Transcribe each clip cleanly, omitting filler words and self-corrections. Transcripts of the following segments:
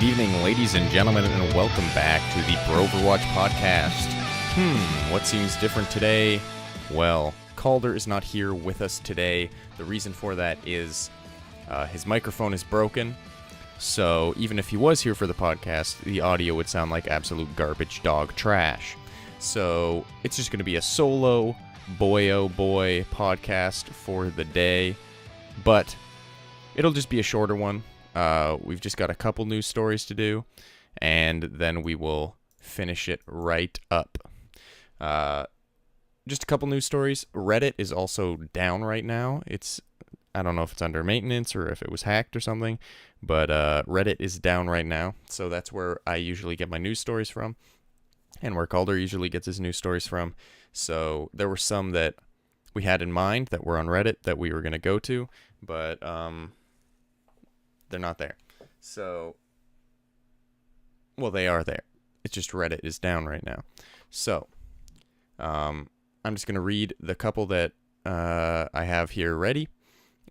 Good evening, ladies and gentlemen, and welcome back to the Broverwatch podcast. What seems different today? Well, Calder is not here with us today. The reason for that is his microphone is broken, so even if he was here for the podcast, the audio would sound like absolute garbage dog trash. So it's just going to be a solo boy podcast for the day, but it'll just be a shorter one. We've just got a couple news stories to do, and then we will finish it right up. Just a couple news stories. Reddit is also down right now. I don't know if it's under maintenance or if it was hacked or something, but Reddit is down right now, so that's where I usually get my news stories from, and where Calder usually gets his news stories from. So there were some that we had in mind that were on Reddit that we were going to go to, but they're not there. So, well, they are there. It's just Reddit is down right now. So, I'm just going to read the couple that I have here ready,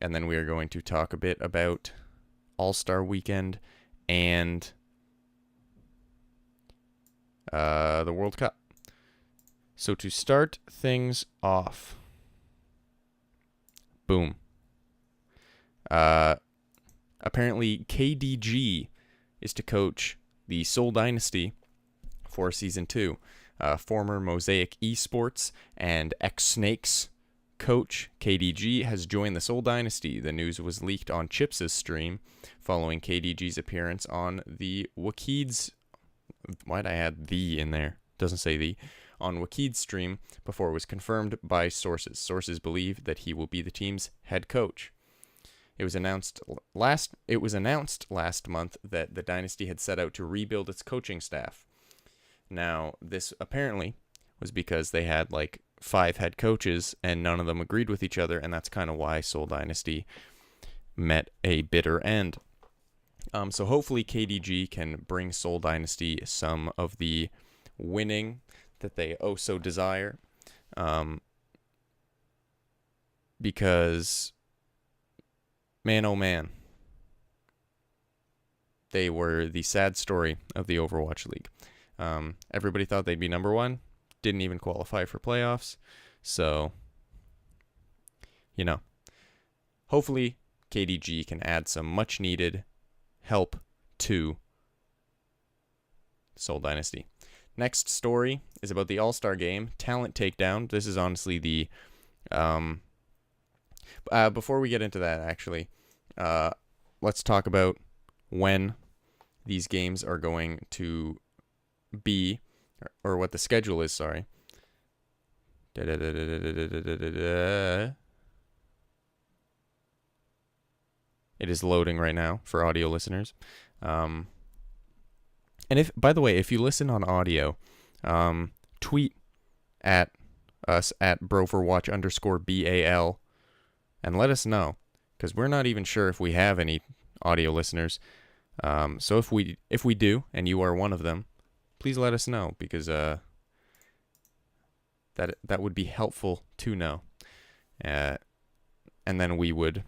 and then we are going to talk a bit about All-Star Weekend and the World Cup. So to start things off, boom. Apparently, KDG is to coach the Seoul Dynasty for Season 2. Former Mosaic Esports and X-Snakes coach KDG has joined the Seoul Dynasty. The news was leaked on Chips' stream following KDG's appearance on the Wakeed's... Why'd I add the in there? Doesn't say the. On Wakeed's stream before it was confirmed by sources. Sources believe that he will be the team's head coach. It was announced last month that the Dynasty had set out to rebuild its coaching staff. Now, this apparently was because they had like 5 head coaches and none of them agreed with each other, and that's kind of why Seoul Dynasty met a bitter end. So hopefully KDG can bring Seoul Dynasty some of the winning that they oh so desire, because man, oh man, they were the sad story of the Overwatch League. Everybody thought they'd be number 1, didn't even qualify for playoffs, so, hopefully KDG can add some much-needed help to Seoul Dynasty. Next story is about the All-Star Game, Talent Takedown. This is honestly the... before we get into that, actually, let's talk about when these games are going to be, or what the schedule is, sorry. It is loading right now for audio listeners. And if, by the way, if you listen on audio, tweet at us at Broverwatch_BAL and let us know, because we're not even sure if we have any audio listeners. So if we do, and you are one of them, please let us know, because that would be helpful to know. And then we would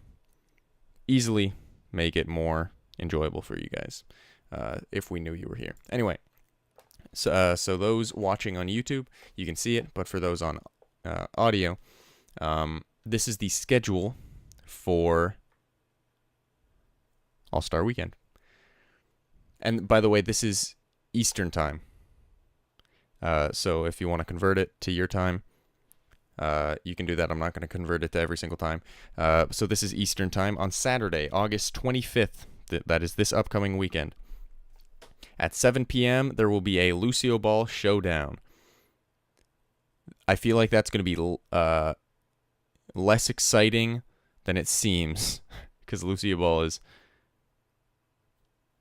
easily make it more enjoyable for you guys. If we knew you were here. Anyway, so those watching on YouTube, you can see it, but for those on audio, this is the schedule for All-Star Weekend. And by the way, this is Eastern Time. So if you want to convert it to your time, you can do that. I'm not going to convert it to every single time. So this is Eastern Time on Saturday, August 25th. That is this upcoming weekend. At 7 p.m., there will be a Lucio Ball showdown. I feel like that's going to be less exciting than it seems, because Lucio Ball is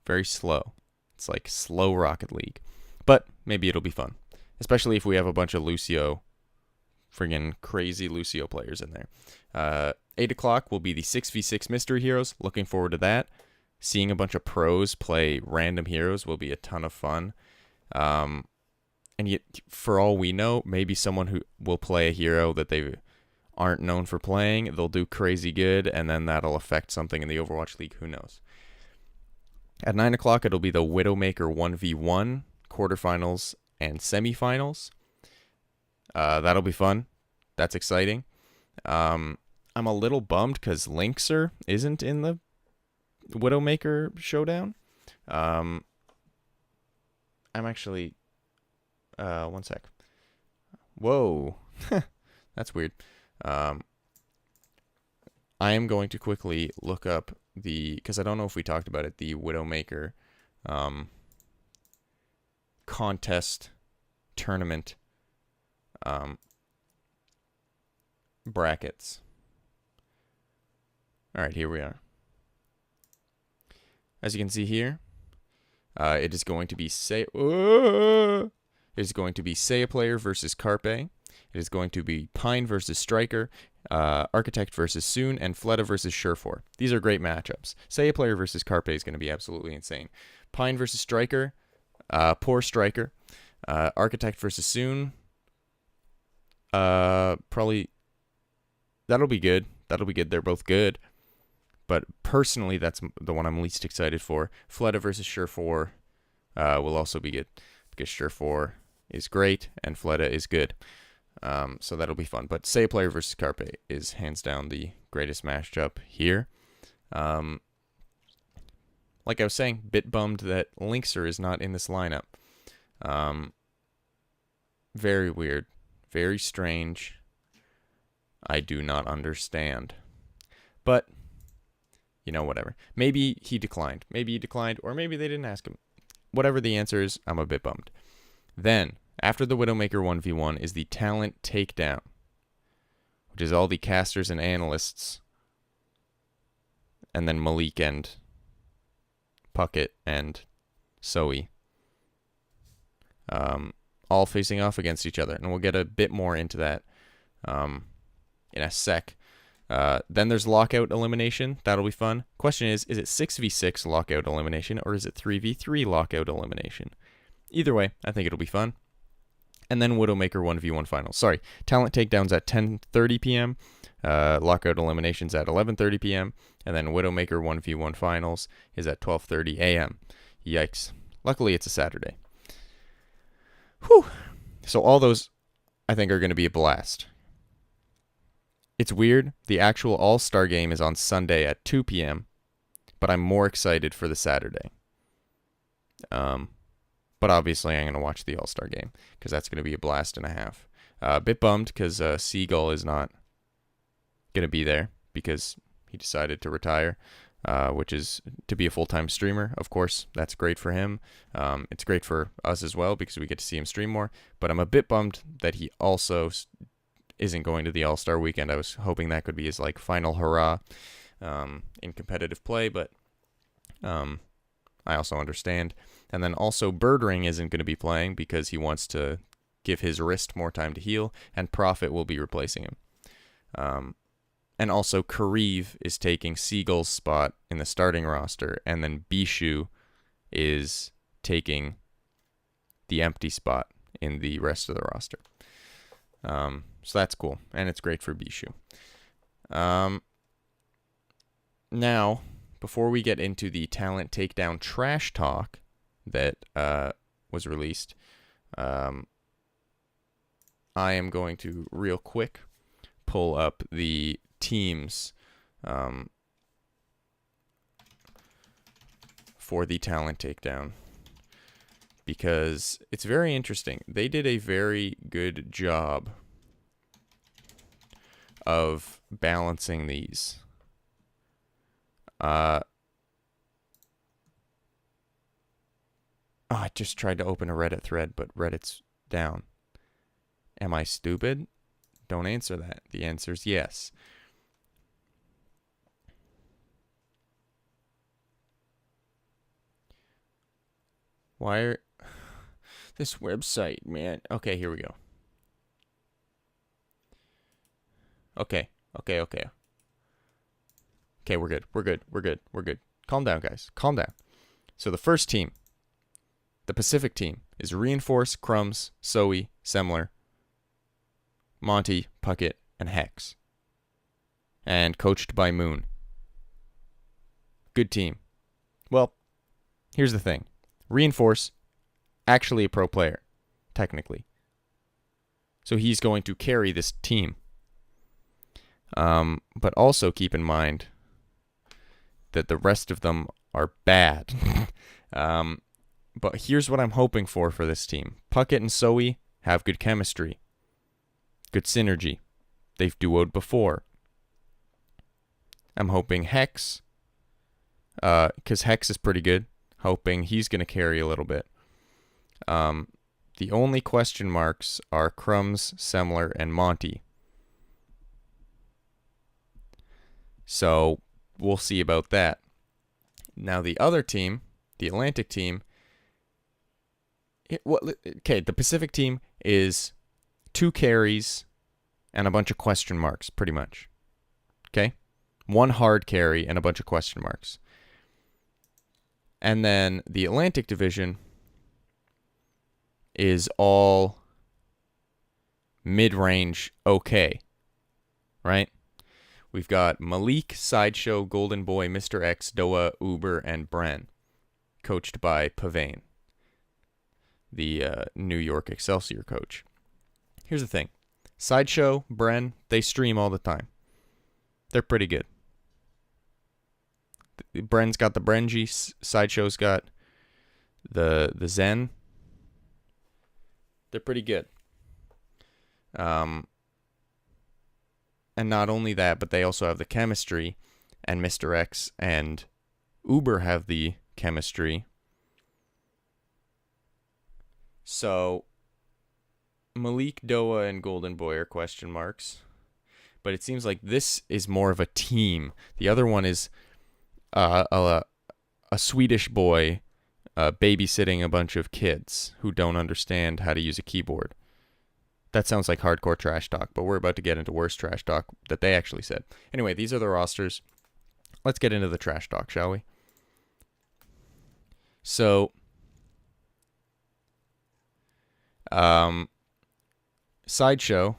very slow. It's like slow Rocket League. But maybe it'll be fun, especially if we have a bunch of friggin' crazy Lucio players in there. 8 o'clock will be the 6v6 Mystery Heroes. Looking forward to that. Seeing a bunch of pros play random heroes will be a ton of fun. And yet, for all we know, maybe someone who will play a hero that they aren't known for playing, they'll do crazy good, and then that'll affect something in the Overwatch League. Who knows? At 9 o'clock, it'll be the Widowmaker 1v1 quarterfinals and semifinals. That'll be fun. That's exciting. I'm a little bummed because Linkser isn't in the Widowmaker showdown. I'm actually... one sec. Whoa. That's weird. I am going to quickly look up because I don't know if we talked about it, the Widowmaker contest tournament brackets. All right, here we are. As you can see here, it is going to be Seiya Player versus Carpe. It is going to be Pine versus Striker, Architect versus Soon, and Fleta versus Surefour. These are great matchups. Seiya Player versus Carpe is going to be absolutely insane. Pine versus Striker, poor Striker. Architect versus Soon, probably that'll be good. That'll be good. They're both good. But personally, that's the one I'm least excited for. Fleta versus Surefour will also be good because Surefour is great and Fleta is good. So that'll be fun. But Seiya Player versus Carpe is hands down the greatest matchup here. Like I was saying, bit bummed that Linkser is not in this lineup. Very weird. Very strange. I do not understand. But, whatever. Maybe he declined. Or maybe they didn't ask him. Whatever the answer is, I'm a bit bummed. Then, after the Widowmaker 1v1 is the Talent Takedown, which is all the casters and analysts, and then Malik and Puckett and Zoe, all facing off against each other. And we'll get a bit more into that in a sec. Then there's lockout elimination. That'll be fun. Question is it 6v6 lockout elimination or is it 3v3 lockout elimination? Either way, I think it'll be fun. And then Widowmaker 1v1 finals. Sorry, Talent Takedowns at 10:30 p.m. Lockout eliminations at 11:30 p.m. And then Widowmaker 1v1 finals is at 12:30 a.m. Yikes. Luckily, it's a Saturday. Whew. So all those, I think, are going to be a blast. It's weird. The actual All-Star game is on Sunday at 2 p.m., but I'm more excited for the Saturday. But obviously I'm going to watch the All-Star game because that's going to be a blast and a half. A bit bummed because Seagull is not going to be there because he decided to retire, which is to be a full-time streamer. Of course, that's great for him. It's great for us as well because we get to see him stream more. But I'm a bit bummed that he also isn't going to the All-Star weekend. I was hoping that could be his final hurrah in competitive play, but I also understand. And then also Birdring isn't going to be playing because he wants to give his wrist more time to heal, and Prophet will be replacing him. And also Kareev is taking Seagull's spot in the starting roster, and then Bishu is taking the empty spot in the rest of the roster. So that's cool, and it's great for Bishu. Now, before we get into the Talent Takedown trash talk that was released, I am going to real quick pull up the teams for the Talent Takedown because it's very interesting. They did a very good job of balancing these. I just tried to open a Reddit thread, but Reddit's down. Am I stupid? Don't answer that. The answer is yes. Why are... This website, man. Okay, here we go. Okay, we're good. Calm down, guys. Calm down. So the first team, the Pacific team, is Reinforce, Crumbs, Zoe, Semler, Monty, Puckett, and Hex. And coached by Moon. Good team. Well, here's the thing. Reinforce, actually a pro player, technically. So he's going to carry this team. But also keep in mind that the rest of them are bad. But here's what I'm hoping for this team. Puckett and Soe have good chemistry. Good synergy. They've duoed before. I'm hoping Hex, because Hex is pretty good. Hoping he's going to carry a little bit. The only question marks are Crumbs, Semler, and Monty. So we'll see about that. Now the other team, the Atlantic team, the Pacific team is 2 carries and a bunch of question marks, pretty much. Okay? 1 hard carry and a bunch of question marks. And then the Atlantic division is all mid-range okay. Right? We've got Malik, Sideshow, Golden Boy, Mr. X, Doa, Uber, and Bren, coached by Pavane, the New York Excelsior coach. Here's the thing. Sideshow, Bren, they stream all the time. They're pretty good. Bren's got the Brenji, Sideshow's got the Zen. They're pretty good. And not only that, but they also have the chemistry, and Mr. X and Uber have the chemistry. So Malik, Doa, and Golden Boy are question marks. But it seems like this is more of a team. The other one is a Swedish boy babysitting a bunch of kids who don't understand how to use a keyboard. That sounds like hardcore trash talk, but we're about to get into worse trash talk that they actually said. Anyway, these are the rosters. Let's get into the trash talk, shall we? So, Sideshow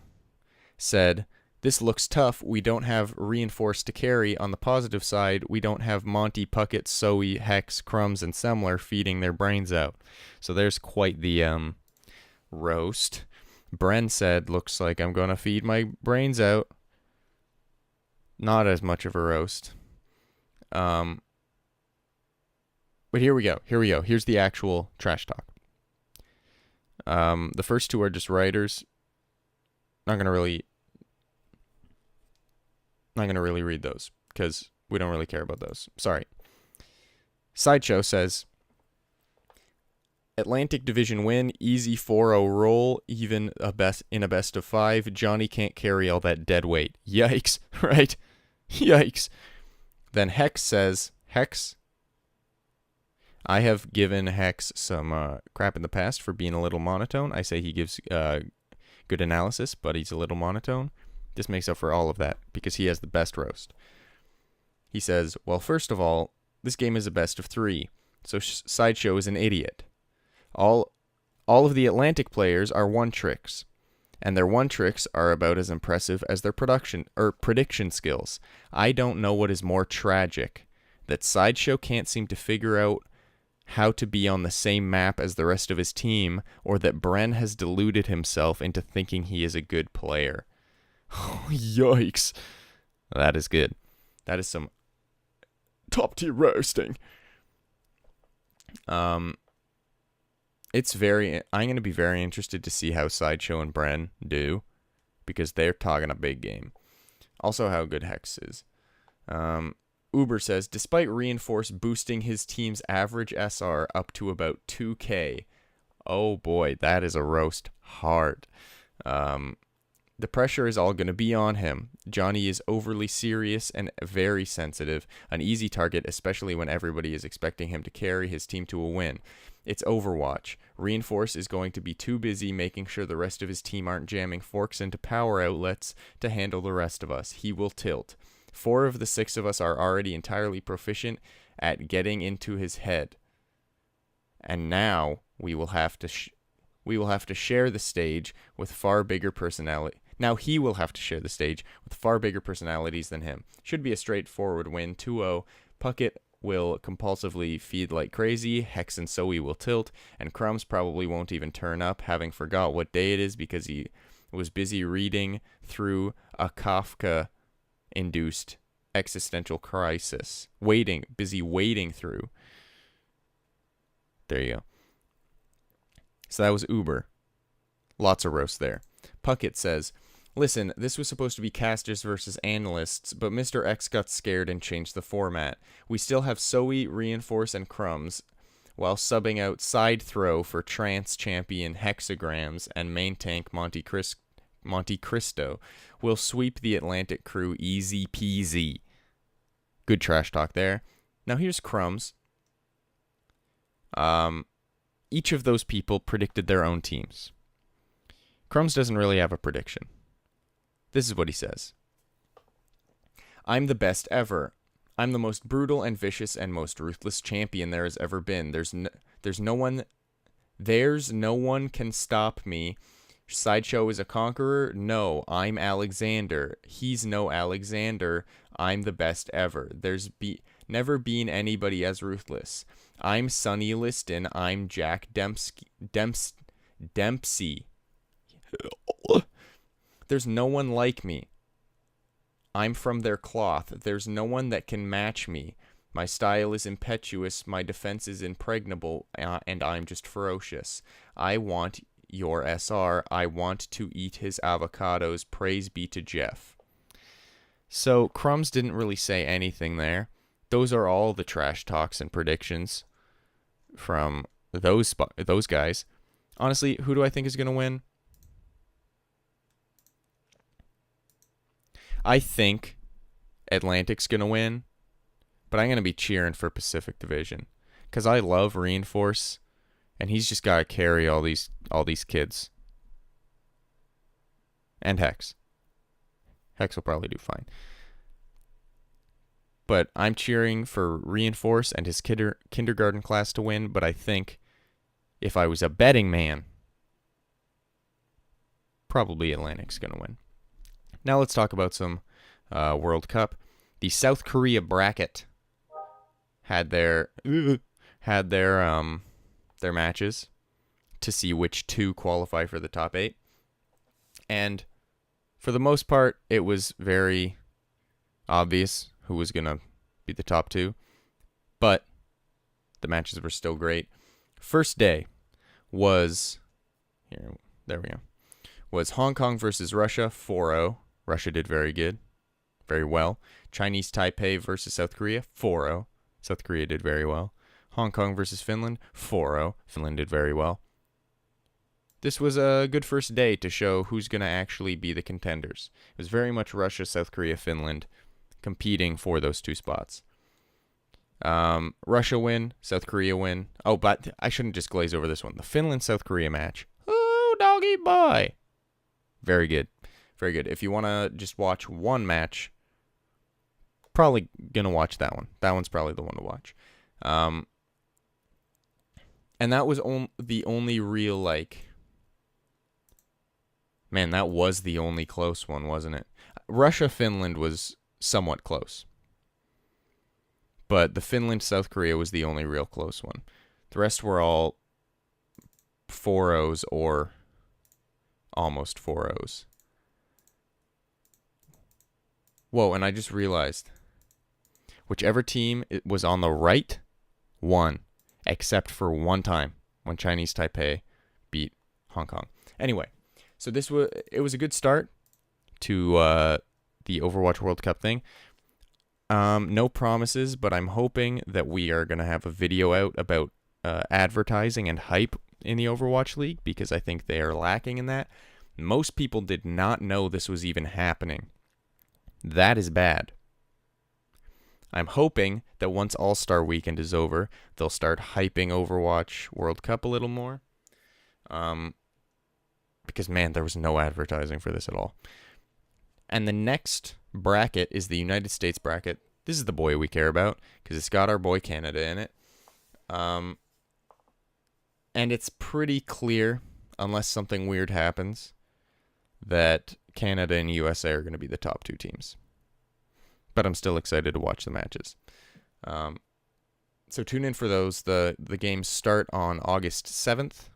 said, "This looks tough. We don't have Reinforced to carry. On the positive side, we don't have Monty, Puckett, Soe, Hex, Crumbs, and Semler feeding their brains out." So there's quite the roast. Bren said, "Looks like I'm going to feed my brains out." Not as much of a roast. But here we go. Here's the actual trash talk. The first 2 are just writers. Not gonna really read those because we don't really care about those. Sorry. Sideshow says, "Atlantic Division win, easy 4-0 roll, even in a best of 5. Johnny can't carry all that dead weight." Yikes, right? Yikes. Then Hex says, I have given Hex some crap in the past for being a little monotone. I say he gives good analysis, but he's a little monotone. This makes up for all of that because he has the best roast. He says, "Well, first of all, this game is a best of 3, so Sideshow is an idiot. All of the Atlantic players are one-tricks, and their one-tricks are about as impressive as their prediction skills. I don't know what is more tragic, that Sideshow can't seem to figure out how to be on the same map as the rest of his team, or that Bren has deluded himself into thinking he is a good player." Yikes. That is good. That is some top-tier roasting. I'm going to be very interested to see how Sideshow and Bren do, because they're talking a big game. Also, how good Hex is. Uber says, "Despite Reinforce boosting his team's average SR up to about 2K. Oh boy, that is a roast hard. The pressure is all going to be on him. Johnny is overly serious and very sensitive, an easy target, especially when everybody is expecting him to carry his team to a win. It's Overwatch. Reinforce is going to be too busy making sure the rest of his team aren't jamming forks into power outlets to handle the rest of us. He will tilt. 4 of the 6 of us are already entirely proficient at getting into his head. And now we will have to share the stage with far bigger personality. Now he will have to share the stage with far bigger personalities than him. Should be a straightforward win, 2-0. Puckett will compulsively feed like crazy, Hex and Zoe will tilt, and Crumbs probably won't even turn up, having forgot what day it is because he was busy reading through a Kafka-induced existential crisis. Busy waiting through. There you go. So that was Uber. Lots of roast there. Puckett says, listen, this was supposed to be casters versus analysts, but Mr. X got scared and changed the format. We still have Zoe, Reinforce, and Crumbs, while subbing out Side Throw for Trance Champion Hexagrams and Main Tank Monte Cristo. We'll sweep the Atlantic crew easy peasy. Good trash talk there. Now here's Crumbs. Each of those people predicted their own teams. Crumbs doesn't really have a prediction. This is what he says. I'm the best ever. I'm the most brutal and vicious and most ruthless champion there has ever been. There's no one can stop me. Sideshow is a conqueror? No, I'm Alexander. He's no Alexander. I'm the best ever. There's never been anybody as ruthless. I'm Sonny Liston. I'm Jack Dempsey. There's no one like me. I'm from their cloth. There's no one that can match me. My style is impetuous. My defense is impregnable. And I'm just ferocious. I want your SR. I want to eat his avocados. Praise be to Jeff. So Crumbs didn't really say anything there. Those are all the trash talks and predictions from those guys. Honestly, who do I think is going to win? I think Atlantic's going to win, but I'm going to be cheering for Pacific Division because I love Reinforce, and he's just got to carry all these kids. And Hex. Hex will probably do fine. But I'm cheering for Reinforce and his kindergarten class to win, but I think if I was a betting man, probably Atlantic's going to win. Now let's talk about some World Cup. The South Korea bracket had their matches to see which two qualify for the top 8. And for the most part, it was very obvious who was going to be the top 2. But the matches were still great. First day was was Hong Kong versus Russia 4-0. Russia did very well. Chinese Taipei versus South Korea 4-0. South Korea did very well. Hong Kong versus Finland 4-0. Finland did very well. This was a good first day to show who's going to actually be the contenders. It was very much Russia, South Korea, Finland competing for those 2 spots. Russia win, South Korea win. Oh, but I shouldn't just glaze over this one. The Finland-South Korea match. Ooh, doggy boy. Very good. Very good. If you want to just watch one match, probably going to watch that one. That one's probably the one to watch. And that was the only real, man, that was the only close one, wasn't it? Russia-Finland was somewhat close. But the Finland-South Korea was the only real close one. The rest were all 4-0s or almost 4-0s. Whoa, and I just realized, whichever team was on the right won, except for one time when Chinese Taipei beat Hong Kong. Anyway, so it was a good start to the Overwatch World Cup thing. No promises, but I'm hoping that we are going to have a video out about advertising and hype in the Overwatch League, because I think they are lacking in that. Most people did not know this was even happening. That is bad. I'm hoping that once All-Star Weekend is over, they'll start hyping Overwatch World Cup a little more. Because, man, there was no advertising for this at all. And the next bracket is the United States bracket. This is the boy we care about, because it's got our boy Canada in it. And it's pretty clear, unless something weird happens, that Canada and USA are going to be the top 2 teams. But I'm still excited to watch the matches. So tune in for those. The games start on August 7th.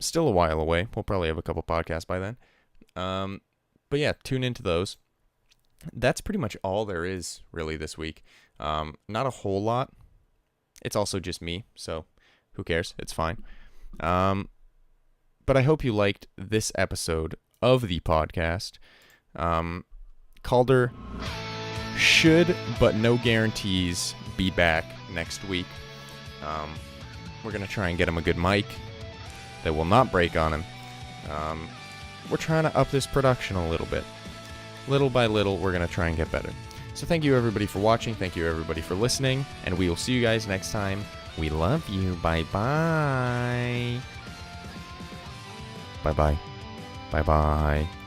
Still a while away. We'll probably have a couple podcasts by then. But yeah, tune into those. That's pretty much all there is really this week. Not a whole lot. It's also just me, so who cares? It's fine. But I hope you liked this episode of the podcast. Calder should, but no guarantees, be back next week. We're going to try and get him a good mic that will not break on him. We're trying to up this production a little bit. Little by little, we're going to try and get better. So thank you everybody for watching. Thank you everybody for listening. And we will see you guys next time. We love you. Bye-bye. Bye-bye. Bye-bye.